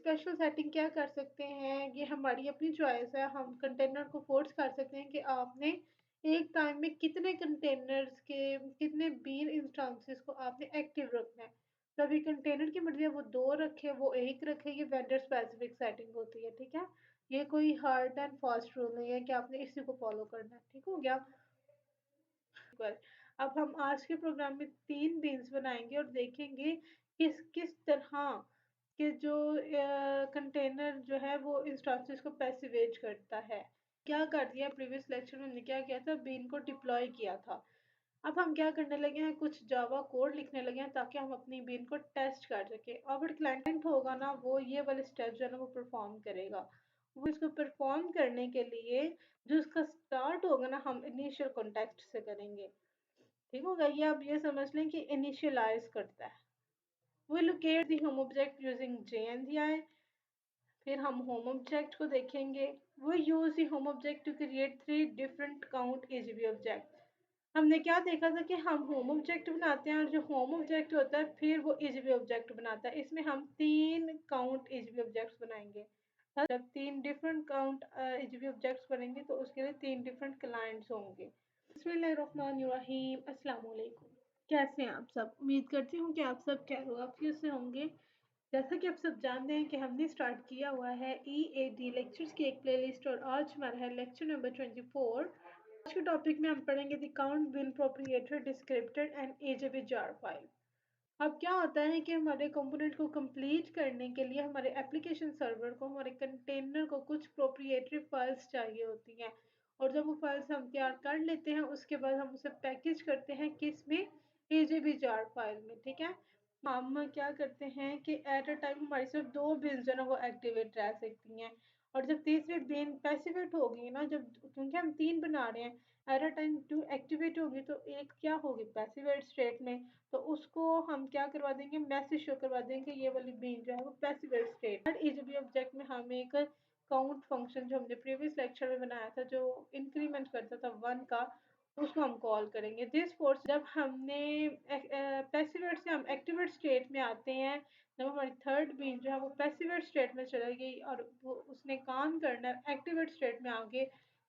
Special setting क्या कर सकते हैं, ये हमारी अपनी चॉइस है। हम कंटेनर को फोर्स कर सकते हैं कि आपने एक टाइम में कितने कंटेनर्स के कितने बीन इंस्टेंसेस को आपने एक्टिव रखना है। तो अभी कंटेनर की मर्जी है वो 2 रखे, वो 1 रखे, ये वेंडर स्पेसिफिक सेटिंग होती है, ठीक है? ये कोई हार्ड एंड फास्ट रूल नहीं है कि आपने इसी को फॉलो करना है, ठीक हो गया? पर अब हम आज के प्रोग्राम में 3 बीन्स बनाएँगे और देखेंगे किस किस तरह के जो कंटेनर जो है वो इंस्टेंसेस को पैसिवेज करता है। क्या कर दिया प्रीवियस लेक्चर में हमने क्या किया था, बीन को डिप्लॉय किया था। अब हम क्या करने लगे हैं, कुछ जावा कोड लिखने लगे हैं ताकि हम अपनी बीन को टेस्ट कर सकें। अब क्लाइंट होगा ना वो ये वाले स्टेप जो है ना वो परफॉर्म करेगा। वो इसको परफॉर्म करने के लिए जो उसका स्टार्ट होगा ना हम इनिशियल कॉन्टेक्स्ट से करेंगे। ठीक हो गया? ये आप ये समझ लें कि इनिशियलाइज करता है। We locate the home object using JNDI। फिर हम होम ऑब्जेक्ट को देखेंगे। We use the home object to create 3 different count AGB object। हमने क्या देखा था कि हम होम ऑब्जेक्ट बनाते हैं और जो होम ऑब्जेक्ट होता है फिर वो एजीबी ऑब्जेक्ट बनाता है। इसमें हम 3 काउंट एजीबी ऑब्जेक्ट्स बनाएंगे। जब 3 डिफरेंट काउंट एजीबी ऑब्जेक्ट्स बनेंगे तो उसके लिए 3 डिफरेंट क्लाइंट्स होंगे। बिस्मिल्लाहिर्रहमानिर्रहीम, अस्सलाम वालेकुम। कैसे हैं आप सब? उम्मीद करती हूँ कि आप सब खैरियत से होंगे। जैसा कि आप सब जानते हैं कि हमने स्टार्ट किया हुआ है EAD लेक्चर्स की एक प्लेलिस्ट और आज हमारा है लेक्चर नंबर 24। आज के टॉपिक में हम पढ़ेंगे the count bin proprietor descriptor and AJB jar file. अब क्या होता है कि हमारे कंपोनेंट को कंप्लीट करने के लिए हमारे एप्लीकेशन सर्वर को हमारे कंटेनर को कुछ प्रोप्रिएटरी फाइल्स चाहिए होती हैं और जब वो फाइल्स हम तैयार कर लेते हैं उसके बाद हम उसे पैकेज करते हैं किस में, एजेबी जार फाइल में, ठीक है? हम क्या करते हैं कि एट अ टाइम हमारी सिर्फ 2 बिन जो है ना वो एक्टिवेट रह सकती हैं और जब तीसरी बिन पैसिवेट होगी ना, जब क्योंकि हम 3 बना रहे हैं एट अ टाइम 2 एक्टिवेट होगी तो एक क्या होगी पैसिवेट स्टेट में, तो उसको हम क्या करवा देंगे, मैसेज शो करवा देंगे ये वाली बीन जो है वो पैसिवेट स्टेट। हर एजीबी ऑब्जेक्ट में हम एक काउंट फंक्शन जो हमने प्रीवियस लेक्चर में बनाया था जो इंक्रीमेंट करता था 1 का, उसको हम कॉल करेंगे। दिस फोर्स जब हमने पैसिवेट से हम एक्टिवेट स्टेट में आते हैं, जब हमारी थर्ड बीन जो है वो पैसिवेट स्टेट में चली गई और वो उसने काम करना है एक्टिवेट स्टेट में आगे,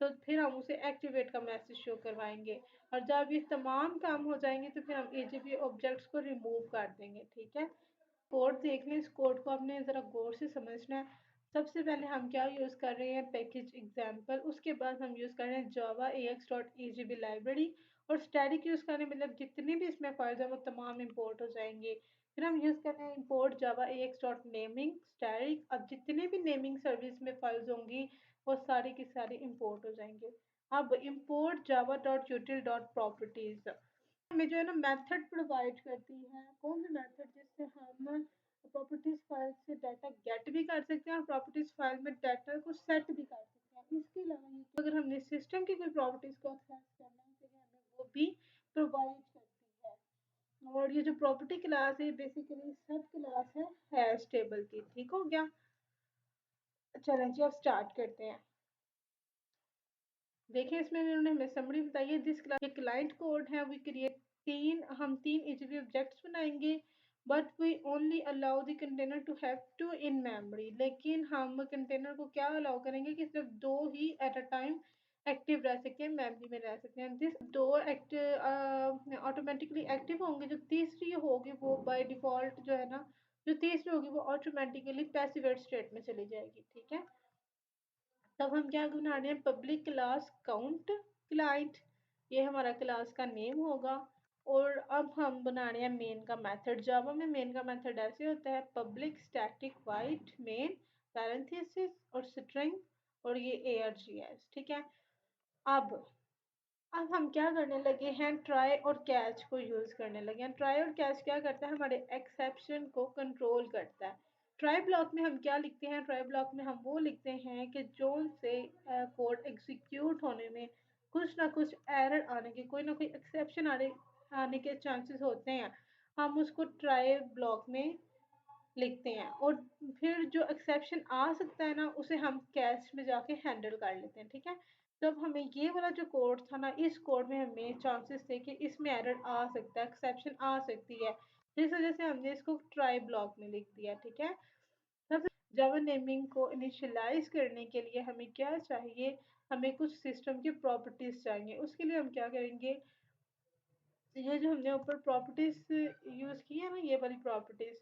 तो फिर हम उसे एक्टिवेट का मैसेज शो करवाएंगे और जब ये तमाम काम हो जाएंगे तो फिर हम एजीबी ऑब्जेक्ट्स को रिमूव कर देंगे, ठीक है? कोड देख लें, इस कोड को आपने ज़रा गौर से समझना है। सबसे पहले हम क्या यूज़ कर रहे हैं, पैकेज एग्जाम्पल, उसके बाद हम यूज़ कर रहे हैं जावा ax.egb लाइब्रेरी और स्टैटिक यूज़ कर रहे हैं, मतलब जितनी भी इसमें फाइल्स हैं वो तमाम इंपोर्ट हो जाएंगे। फिर हम यूज़ कर रहे हैं इंपोर्ट जावा ax.नेमिंग स्टैटिक। अब जितने भी नेमिंग सर्विस में फाइल्स होंगी वो सारी की सारी इंपोर्ट हो जाएंगे। अब import Java dot यूटिल dot properties हमें जो है ना मेथड प्रोवाइड करती है। कौन सा मेथड? जिससे हम प्रॉपर्टीज फाइल से डाटा गेट भी कर सकते हैं और प्रॉपर्टीज फाइल में डाटा को सेट भी कर सकते हैं। इसके अलावा ये अगर हमने सिस्टम की कोई प्रॉपर्टीज को एक्सेस करना है तो ये हमें वो भी प्रोवाइड करती है। और ये जो प्रॉपर्टी क्लास है बेसिकली सब क्लास है हैश टेबल की, ठीक हो गया? चलें जी अब स्टार्ट करते हैं। देखिए इसमें इन्होंने हमें समरी बताई है। दिस क्लास ये क्लाइंट कोड है। वी क्रिएट हम तीन एचटीटीपी ऑब्जेक्ट्स बनाएंगे but we only allow the container to have 2 in memory. लेकिन हम कंटेनर को क्या अलाउ करेंगे कि सिर्फ 2 ही एट अ टाइम एक्टिव रह सकते हैं, मेमोरी में रह सकते हैं। दिस 2 ऑटोमेटिकली एक्टिव होंगे। जो तीसरी होगी वो बाय डिफॉल्ट जो है ना, जो तीसरी होगी वो ऑटोमेटिकली पैसिव स्टेट में चली जाएगी, ठीक है? तब हम क्या बना रहे हैं, पब्लिक क्लास काउंट क्लाइंट, ये हमारा क्लास का नेम होगा। और अब हम बना रहे हैं मेन का मेथड। जावा में मेन का मेथड ऐसे होता है public static wide main parenthesis और स्ट्रिंग और ये args, ठीक है? अब हम क्या करने लगे हैं, ट्राई और कैच को यूज करने लगे हैं। ट्राई और कैच क्या करता है, हमारे एक्सेप्शन को कंट्रोल करता है। ट्राई ब्लॉक में हम क्या लिखते हैं, ट्राई ब्लॉक में हम वो लिखते हैं कि जो से कोड एग्जीक्यूट होने में कुछ ना कुछ एरर आने के, कोई ना कोई एक्सेप्शन आने के चांसेस होते हैं, हम उसको ट्राई ब्लॉक में लिखते हैं और फिर जो एक्सेप्शन आ सकता है ना उसे हम कैश में जाके हैंडल कर लेते हैं, ठीक है? तब हमें ये वाला जो कोड था ना, इस कोड में हमें चांसेस थे कि इसमें एरर आ सकता है, एक्सेप्शन आ सकती है, जिस वजह से हमने इसको ट्राई ब्लॉक में लिख दिया, ठीक है? जावा नेमिंग को इनिशियलाइज करने के लिए हमें क्या चाहिए, हमें कुछ सिस्टम की प्रॉपर्टीज चाहिए। उसके लिए हम क्या करेंगे, ये जो हमने ऊपर प्रॉपर्टीज यूज की है ना, ये वाली प्रॉपर्टीज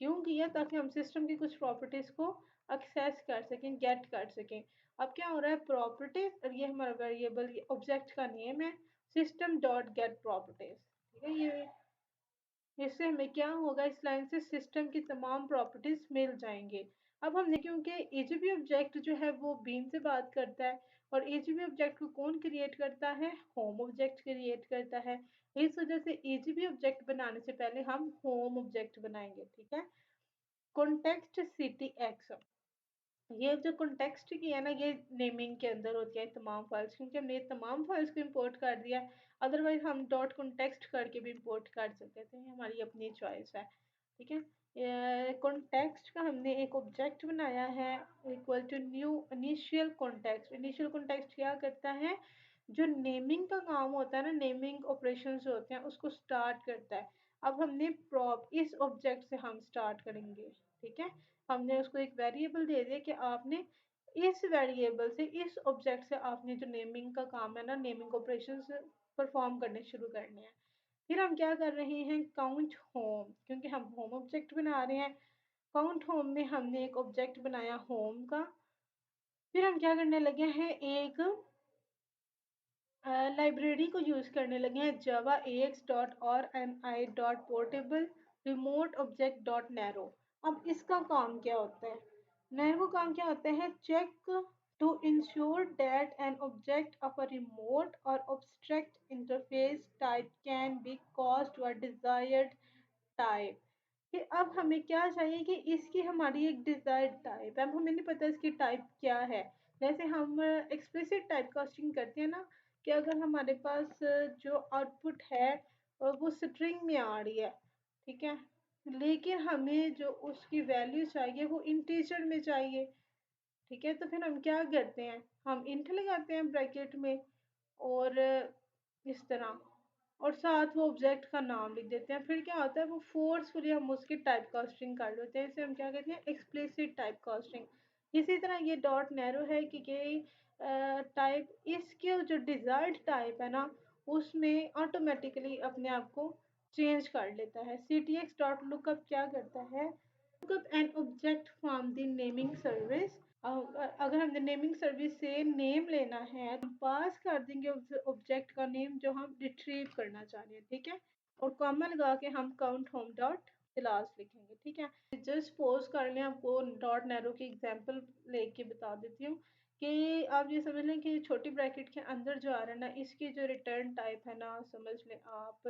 क्यों किया, ताकि हम सिस्टम की कुछ प्रॉपर्टीज को एक्सेस कर सकें, गेट कर सकें। अब क्या हो रहा है, प्रॉपर्टीज और ये हमारा वेरिएबल, ये ऑब्जेक्ट का नेम है, सिस्टम डॉट गेट प्रॉपर्टीज। ठीक है, ये इससे हमें क्या होगा, इस लाइन से सिस्टम की तमाम प्रॉपर्टीज मिल जाएंगे। अब हमने, क्योंकि एजीबी ऑब्जेक्ट जो है वो बीन से बात करता है, और एजीबी ऑब्जेक्ट को कौन क्रिएट करता है, होम ऑब्जेक्ट क्रिएट करता है। इस वजह से एजीबी ऑब्जेक्ट बनाने से पहले हम होम ऑब्जेक्ट बनाएंगे। ठीक है, कॉन्टेक्स्ट सिटी एक्स, ये जो कॉन्टेक्स्ट की है ना, ये नेमिंग के अंदर होती है तमाम फाइल्स, क्योंकि हमने तमाम फाइल्स को इंपोर्ट कर दिया है। अदरवाइज हम डॉट कॉन्टेक्स्ट करके भी इंपोर्ट कर सकते थे, हमारी अपनी चॉइस है। ठीक है, कॉन्टेक्स्ट का हमने एक ऑब्जेक्ट बनाया है equal to new initial context. Initial context क्या करता है, जो नेमिंग का काम होता है ना, नेमिंग ऑपरेशंस जो होते हैं उसको स्टार्ट करता है। अब हमने प्रॉप इस ऑब्जेक्ट से हम स्टार्ट करेंगे। ठीक है, हमने उसको एक वेरिएबल दे दिया कि आपने इस वेरिएबल से, इस ऑब्जेक्ट से आपने जो नेमिंग का काम है ना, नेमिंग ऑपरेशंस परफॉर्म करने शुरू करने हैं। फिर हम क्या कर रहे हैं, काउंट होम, क्योंकि हम होम ऑब्जेक्ट बना रहे हैं। काउंट होम में हमने एक ऑब्जेक्ट बनाया होम का। फिर हम क्या करने लगे हैं, एक लाइब्रेरी को यूज करने लगे हैं, जावा ax डॉट और N I dot portable remote object dot narrow. अब इसका काम क्या होता है, नैरो काम क्या होता है, check to ensure that an object of a remote or abstract interface type can be called to a desired type. कि अब हमें क्या चाहिए कि इसकी हमारी एक डिजायर्ड टाइप है, अब हमें नहीं पता इसकी टाइप क्या है। जैसे हम एक्सप्लिसिट टाइप कास्टिंग करते हैं ना, कि अगर हमारे पास जो आउटपुट है वो स्ट्रिंग में आ रही है, ठीक है, लेकिन हमें जो उसकी वैल्यू चाहिए वो इंटीजर में चाहिए। ठीक है, तो फिर हम क्या करते हैं, हम इंट लगाते हैं ब्रैकेट में, और इस तरह, और साथ वो ऑब्जेक्ट का नाम लिख देते हैं। फिर क्या होता है, वो फोर्सफुली हम उसकी टाइप कास्टिंग कर देते हैं, इसे हम क्या कहते हैं, एक्सप्लिसिट टाइप कास्टिंग। इसी तरह ये डॉट नैरो है कि टाइप, इसके जो डिजायर्ड टाइप है ना, उसमें ऑटोमेटिकली अपने आप को चेंज कर लेता है। C T X dot lookup क्या करता है, lookup an object from the naming service. अगर हमने नेमिंग सर्विस से नेम लेना है, हम पास कर देंगे उस ऑब्जेक्ट का नेम जो हम रिट्रीव करना चाह रहे हैं। ठीक है, और कॉमा लगा के हम काउंट होम डॉट क्लास लिखेंगे। ठीक है, जस्ट पोज कर लें, आपको डॉट नैरो की एग्जांपल लेके बता देती हूँ कि आप ये समझ लें कि छोटी ब्रैकेट के अंदर जो आ रहा है ना, इसकी जो रिटर्न टाइप है ना, समझ लें आप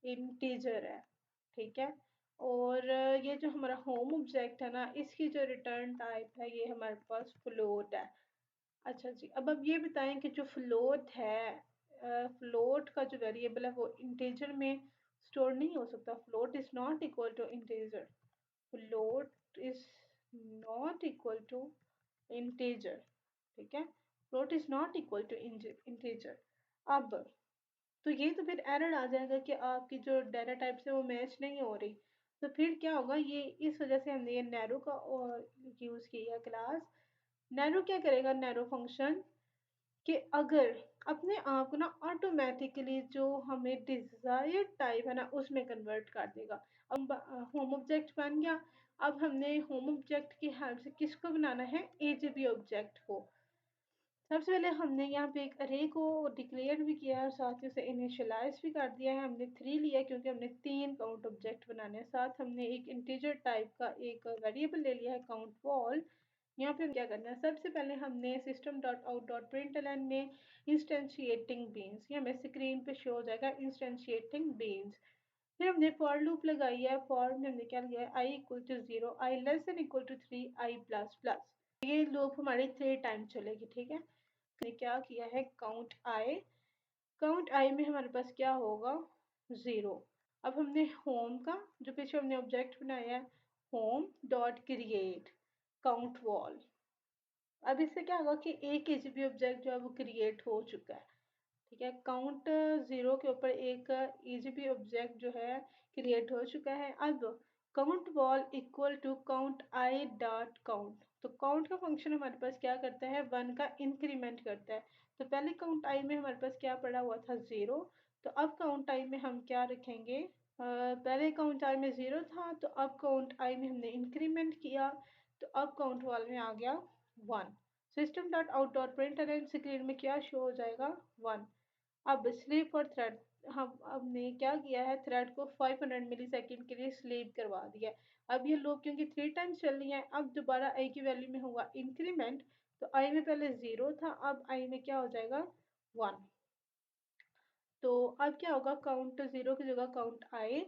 इंटीजर है। ठीक है, और ये जो हमारा होम ऑब्जेक्ट है ना, इसकी जो रिटर्न टाइप है, ये हमारे पास फ्लोट है। अच्छा जी, अब आप ये बताएं कि जो फ्लोट है, फ्लोट का जो वेरिएबल है वो इंटीजर में स्टोर नहीं हो सकता। Float is not equal to integer, float is not equal to integer. ठीक है, float is not equal to integer. अब तो ये तो फिर एरर आ जाएगा कि आपकी जो डाटा टाइप से वो मैच नहीं हो रही। तो फिर क्या होगा, ये इस वजह से हमने ये नैरो का यूज किया क्लास। नैरो क्या करेगा, नैरो फंक्शन कि अगर अपने आप को ना ऑटोमेटिकली जो हमें डिजायर्ड टाइप है ना उसमें कन्वर्ट कर देगा। अब होम ऑब्जेक्ट बन गया। अब हमने होम ऑब्जेक्ट की हेल्प से किसको बनाना है, एजीबी ऑब्जेक्ट को। सबसे पहले हमने यहाँ पे एक अरे को डिक्लेयर भी किया और साथ ही उसे इनिशियलाइज भी कर दिया है। हमने 3 लिया क्योंकि हमने 3 काउंट ऑब्जेक्ट बनाने हैं। साथ हमने एक इंटीजर टाइप का एक वेरिएबल ले लिया है, काउंट वॉल। यहाँ पे हम क्या करना है, सबसे पहले हमने system dot out dot println में इंस्टेंशिएटिंग बीन्स, ये हमें स्क्रीन पे शो हो जाएगा, इंस्टेंशिएटिंग बीन्स। फिर हमने फॉर लूप लगाई है, फॉर में हमने क्या लिया है, I equal to 0, I less than equal to 3, I plus plus. ये लूप हमारी 3 टाइम चलेगी। ठीक है, ने क्या किया है, काउंट आई, काउंट आई में हमारे पास क्या होगा, 0। अब हमने होम का जो पीछे हमने ऑब्जेक्ट बनाया है, home dot create count wall. अब इससे क्या होगा कि एक केजीबी ऑब्जेक्ट जो है वो क्रिएट हो चुका है। ठीक है, काउंट 0 के ऊपर एक ईजीबी ऑब्जेक्ट जो है क्रिएट हो चुका है। अब count val equal to count I dot count. तो काउंट का फंक्शन हमारे पास क्या करता है, वन का इंक्रीमेंट करता है। तो पहले काउंट आई में हमारे पास क्या पड़ा हुआ था, ज़ीरो। तो अब काउंट आई में हम क्या रखेंगे, पहले काउंट आई में ज़ीरो था, तो अब काउंट आई में हमने इंक्रीमेंट किया, तो अब काउंट वॉल में आ गया one. System dot out dot print screen में क्या शो हो जाएगा, वन। अब स्लीप और थ्रेड, हम हमने क्या किया है, थ्रेड को 500 मिली सेकेंड के लिए स्लीप करवा दिया है। अब ये लूप क्योंकि 3 टाइम्स चल रही है, अब दोबारा आई की वैल्यू में हुआ इंक्रीमेंट। तो आई में पहले ज़ीरो था, अब आई में क्या हो जाएगा, वन। तो अब क्या होगा, काउंट ज़ीरो की जगह काउंट आई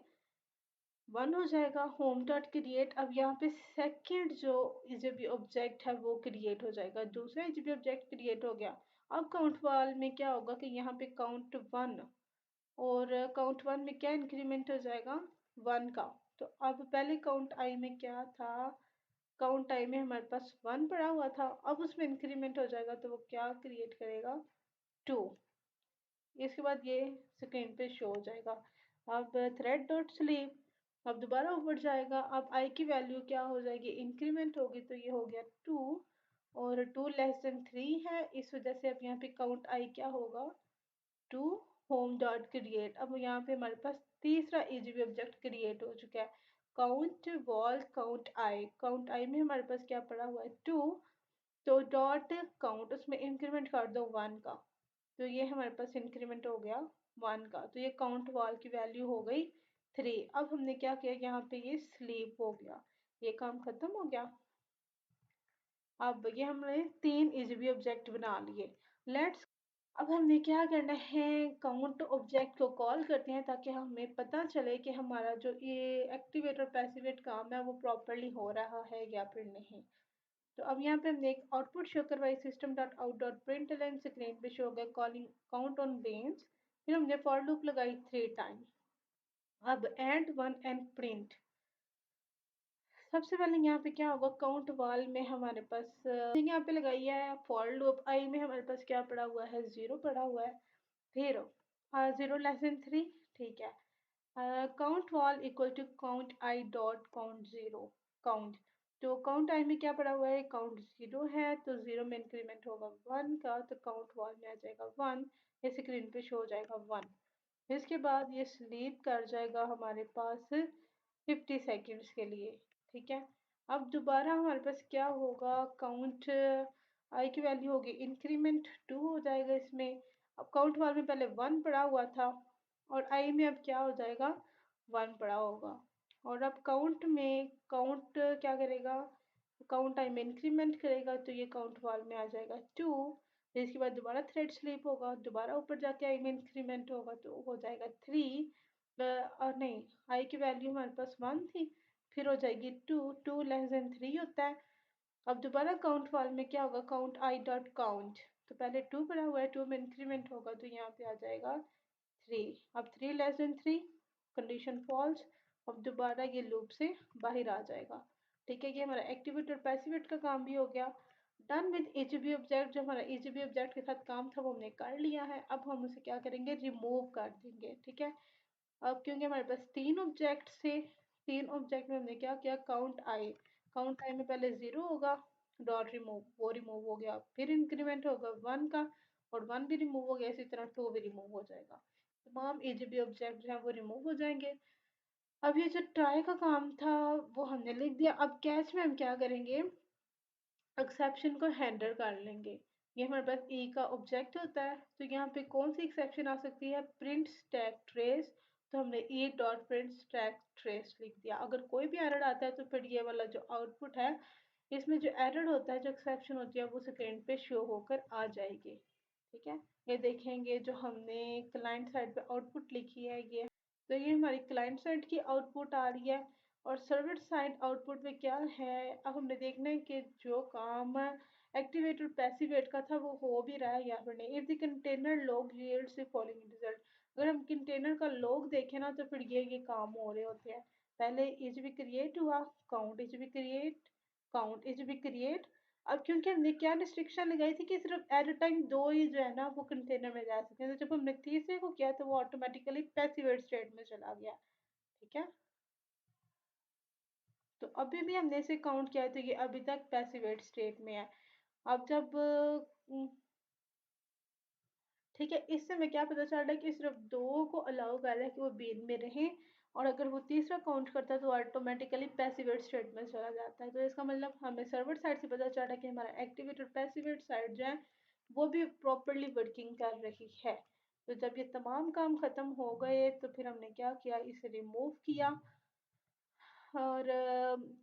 वन हो जाएगा। होम डॉट क्रिएट, अब यहाँ पे सेकंड जो इजिबी ऑब्जेक्ट है वो क्रिएट हो जाएगा, दूसरा इजिबी ऑब्जेक्ट क्रिएट हो गया। अब काउंट वाल में क्या होगा कि यहाँ पे काउंट वन, और काउंट वन में क्या इंक्रीमेंट हो जाएगा, वन का। तो अब पहले काउंट आई में क्या था, काउंट आई में हमारे पास वन पड़ा हुआ था, अब उसमें इंक्रीमेंट हो जाएगा तो वो क्या क्रिएट करेगा, टू। इसके बाद ये स्क्रीन पे शो हो जाएगा। अब थ्रेड डॉट स्लीप, अब दोबारा ऊपर जाएगा, अब आई की वैल्यू क्या हो जाएगी, इंक्रीमेंट होगी, तो ये हो गया टू। और टू लेस देन थ्री है, इस वजह से अब यहाँ पे काउंट आई क्या होगा, टू। होम डॉट क्रिएट, अब यहाँ पे हमारे पास तीसरा ईजीबी ऑब्जेक्ट क्रिएट हो चुका है। काउंट वॉल काउंट आई में हमारे पास क्या पड़ा हुआ है, टू। तो डॉट काउंट, उसमें इंक्रीमेंट कर दो वन का, तो ये हमारे पास इंक्रीमेंट हो गया वन का, तो ये काउंट वॉल की वैल्यू हो गई थ्री। अब हमने क्या किया, यहाँ पे ये स्लीप हो गया, ये काम खत्म हो गया। अब ये हमने तीन इजीबी ऑब्जेक्ट बना लिए। लेट्स, अब हमने क्या करना है, काउंट ऑब्जेक्ट को कॉल करते हैं ताकि हमें पता चले कि हमारा जो ये एक्टिवेट और पैसिवेट काम है वो प्रॉपरली हो रहा है या फिर नहीं। तो अब यहाँ पे हमने एक आउटपुट शो करवाई, system dot out dot print screen पे शो हो गया कॉलिंग काउंट ऑन बेन्स। फिर हमने फॉर लूप लगाई 3 टाइम। अब एंड वन एंड प्रिंट, सबसे पहले यहाँ पे क्या होगा, काउंट वाल में हमारे पास यहाँ पे लगाई है फॉर लूप, आई में हमारे पास क्या पड़ा हुआ है, ज़ीरो पड़ा हुआ है। फिर ज़ीरो लेस देन थ्री, ठीक है। Count val equal to count I dot count zero, count. तो काउंट आई में क्या पड़ा हुआ है, काउंट ज़ीरो है, तो ज़ीरो में इंक्रीमेंट होगा वन का, तो काउंट वॉल में आ जाएगा वन, ये स्क्रीन पे शो हो जाएगा वन। इसके बाद ये स्लीप कर जाएगा हमारे पास 50 सेकेंड्स के लिए, ठीक है। अब दोबारा हमारे पास क्या होगा, काउंट आई की वैल्यू होगी इंक्रीमेंट टू हो जाएगा इसमें। अब काउंट वाल में पहले वन पड़ा हुआ था, और आई में अब क्या हो जाएगा, वन पड़ा होगा। और अब काउंट में काउंट क्या करेगा, काउंट आई में इंक्रीमेंट करेगा, तो ये काउंट वाल में आ जाएगा टू। फिर इसके बाद दोबारा थ्रेड स्लीप होगा, दोबारा ऊपर जाके आई में इंक्रीमेंट होगा, तो हो जाएगा थ्री। और नहीं, आई की वैल्यू हमारे पास वन थी, फिर हो जाएगी two, two less than three होता है। अब दोबारा काउंट वाल में क्या होगा, काउंट आई डॉट काउंट, तो पहले टू पड़ा हुआ है, टू में इंक्रीमेंट होगा, तो यहाँ पे आ जाएगा थ्री। अब three less than three, condition false. अब दोबारा ये लूप से बाहर आ जाएगा, ठीक है। ये हमारा एक्टिवेट और पैसिवेट का काम भी हो गया। डन विद ईजीबी ऑब्जेक्ट, जो हमारा ईजीबी ऑब्जेक्ट के साथ काम था वो हमने कर लिया है। अब हम उसे क्या करेंगे, रिमूव कर देंगे, ठीक है। अब क्योंकि हमारे पास तीन ऑब्जेक्ट थे, तीन ऑब्जेक्ट में हमने क्या किया, काउंट आई में पहले ज़ीरो होगा, डॉट रिमूव, वो रिमूव हो गया, फिर इंक्रीमेंट होगा वन का, और वन भी रिमूव हो गया, इसी तरह टू भी रिमूव हो जाएगा। तमाम ईजीबी ऑब्जेक्ट जो है वो रिमूव हो जाएंगे। अब ये जो ट्राई का काम था वो हमने लिख दिया। अब कैच में हम क्या करेंगे, एक्सेप्शन को हैंडल कर लेंगे। ये हमारे पास ई का ऑब्जेक्ट होता है, तो यहाँ पे कौन सी एक्सेप्शन आ सकती है, प्रिंट स्टैक ट्रेस। तो हमने E dot print stack trace लिख दिया। अगर कोई भी एरर आता है तो फिर ये वाला जो आउटपुट है, इसमें जो एरर होता है, जो एक्सेप्शन होती है, वो स्क्रीन पे शो होकर आ जाएगी, ठीक है। ये देखेंगे जो हमने क्लाइंट साइड पे आउटपुट लिखी है ये, तो ये हमारी क्लाइंट साइड की आउटपुट आ रही है। और सर्वर साइड आउटपुट में क्या है, अब हमने देखना है कि जो काम एक्टिवेट और पैसिवेट का था वो हो भी रहा है या फिर नहीं। If the container log yields the following result, अगर हम कंटेनर का लॉग देखें ना, तो फिर ये काम हो रहे होते हैं। पहले इज भी क्रिएट हुआ, काउंट इज भी क्रिएट, काउंट इज भी क्रिएट। अब क्योंकि हमने क्या रिस्ट्रिक्शन लगाई थी कि सिर्फ एट अ टाइम दो ही जो है ना वो कंटेनर में जा सकते हैं, तो जब हमने तीसरे को किया तो वो ऑटोमेटिकली पैसिवेट स्टेट में चला गया, ठीक है। तो अभी भी हमने इसे काउंट किया तो ये अभी तक पैसिवेट स्टेट में है। अब जब ठीक है, इससे हमें क्या पता चल रहा है कि सिर्फ दो को अलाउ कर रहा है कि वो बीन में रहें, और अगर वो तीसरा काउंट करता है तो ऑटोमेटिकली पैसिवेट स्टेट में चला जाता है। तो इसका मतलब हमें सर्वर साइड से पता चल रहा है कि हमारा एक्टिवेट और पैसिवेट साइड जो है वो भी प्रॉपरली वर्किंग कर रही है। तो जब ये तमाम काम खत्म हो गए तो फिर हमने क्या किया, इसे रिमूव किया, और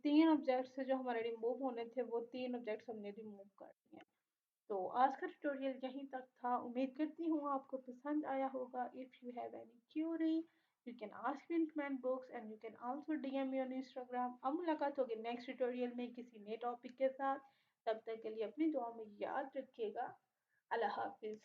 तीन ऑब्जेक्ट्स जो हमारे रिमूव होने थे वो तीन ऑब्जेक्ट्स हमने रिमूव कर दिए। तो आज का ट्यूटोरियल यहीं तक था। उम्मीद करती हूँ आपको पसंद आया होगा। If you have any Curie you can ask me in comment box and you can also DM me on Instagram. अब मुलाकात होगी नेक्स्ट ट्यूटोरियल में किसी नए टॉपिक के साथ। तब तक के लिए अपनी दुआ में याद रखिएगा। अल्लाह हाफिज़।